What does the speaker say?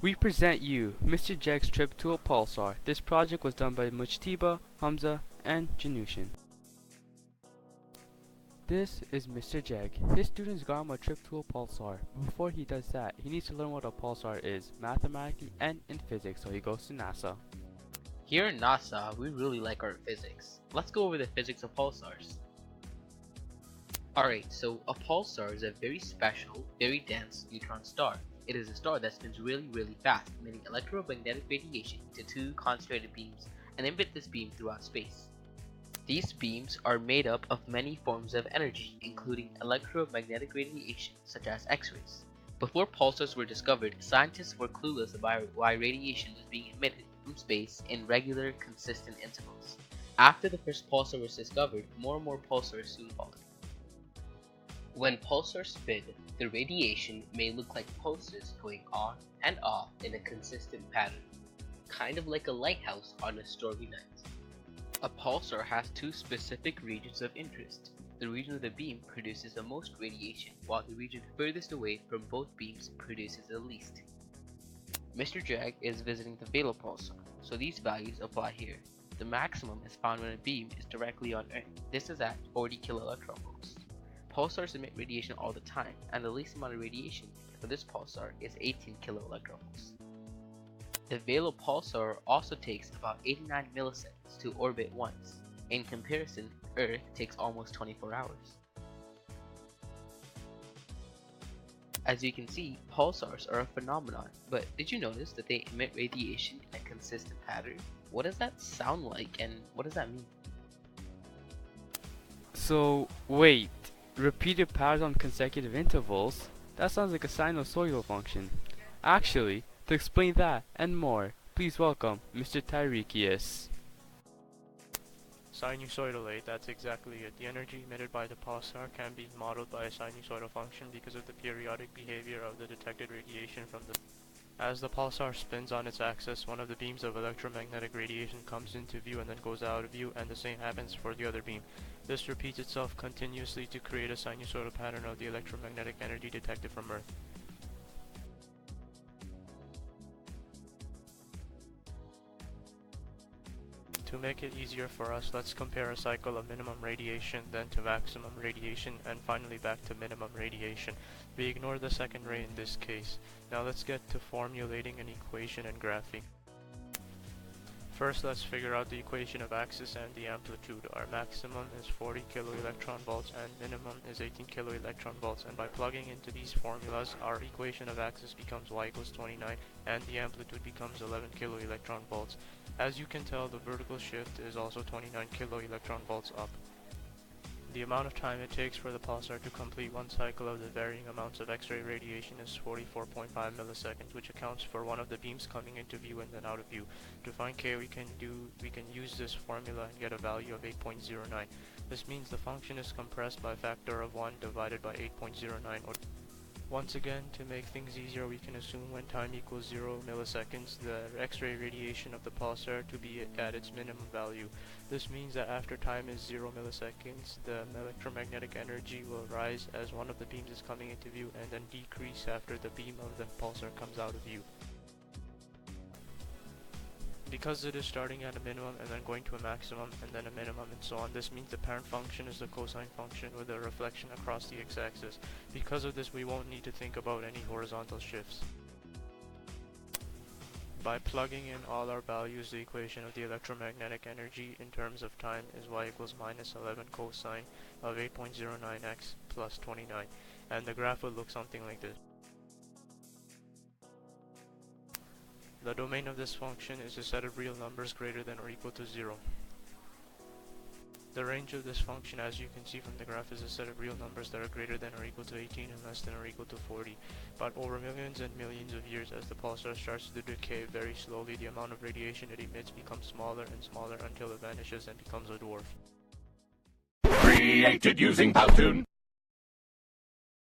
We present you Mr. Jag's trip to a pulsar. This project was done by Mujtiba, Hamza, and Janushin. This is Mr. Jag. His students got him a trip to a pulsar. Before he does that, he needs to learn what a pulsar is, mathematically and in physics, so he goes to NASA. Here in NASA, we really like our physics. Let's go over the physics of pulsars. Alright, so a pulsar is a very special, very dense neutron star. It is a star that spins really fast, emitting electromagnetic radiation into two concentrated beams, and emit this beam throughout space. These beams are made up of many forms of energy, including electromagnetic radiation, such as X-rays. Before pulsars were discovered, scientists were clueless about why radiation was being emitted from space in regular, consistent intervals. After the first pulsar was discovered, more and more pulsars soon followed. When pulsars spin, the radiation may look like pulses going on and off in a consistent pattern, kind of like a lighthouse on a stormy night. A pulsar has two specific regions of interest. The region of the beam produces the most radiation, while the region furthest away from both beams produces the least. Mr. Jag is visiting the Vela pulsar, so these values apply here. The maximum is found when a beam is directly on Earth. This is at 40 kiloelectron volts. Pulsars emit radiation all the time, and the least amount of radiation for this pulsar is 18 kiloelectron volts. The Vela pulsar also takes about 89 milliseconds to orbit once. In comparison, Earth takes almost 24 hours. As you can see, pulsars are a phenomenon, but did you notice that they emit radiation in a consistent pattern? What does that sound like, and what does that mean? So, wait. Repeated patterns on consecutive intervals? That sounds like a sinusoidal function. Actually, to explain that and more, please welcome Mr. Tyrekius. Sinusoidal, that's exactly it. The energy emitted by the pulsar can be modeled by a sinusoidal function because of the periodic behavior of the detected radiation from the... As the pulsar spins on its axis, one of the beams of electromagnetic radiation comes into view and then goes out of view, and the same happens for the other beam. This repeats itself continuously to create a sinusoidal pattern of the electromagnetic energy detected from Earth. To make it easier for us, let's compare a cycle of minimum radiation, then to maximum radiation, and finally back to minimum radiation. We ignore the second ray in this case. Now let's get to formulating an equation and graphing. First, let's figure out the equation of axis and the amplitude. Our maximum is 40 kiloelectron volts and minimum is 18 kiloelectron volts, and by plugging into these formulas, our equation of axis becomes y equals 29 and the amplitude becomes 11 kiloelectron volts. As you can tell, the vertical shift is also 29 kiloelectron volts up. The amount of time it takes for the pulsar to complete one cycle of the varying amounts of X-ray radiation is 44.5 milliseconds, which accounts for one of the beams coming into view and then out of view. To find k, we can use this formula and get a value of 8.09. This means the function is compressed by a factor of 1 divided by 8.09. Once again, to make things easier, we can assume when time equals 0 milliseconds, the X-ray radiation of the pulsar to be at its minimum value. This means that after time is 0 milliseconds, the electromagnetic energy will rise as one of the beams is coming into view and then decrease after the beam of the pulsar comes out of view. Because it is starting at a minimum and then going to a maximum and then a minimum and so on, this means the parent function is the cosine function with a reflection across the x-axis. Because of this, we won't need to think about any horizontal shifts. By plugging in all our values, the equation of the electromagnetic energy in terms of time is y equals minus 11 cosine of 8.09x plus 29, and the graph would look something like this. The domain of this function is a set of real numbers greater than or equal to 0. The range of this function, as you can see from the graph, is a set of real numbers that are greater than or equal to 18 and less than or equal to 40. But over millions and millions of years, as the pulsar starts to decay very slowly, the amount of radiation it emits becomes smaller and smaller until it vanishes and becomes a dwarf. Created using Powtoon.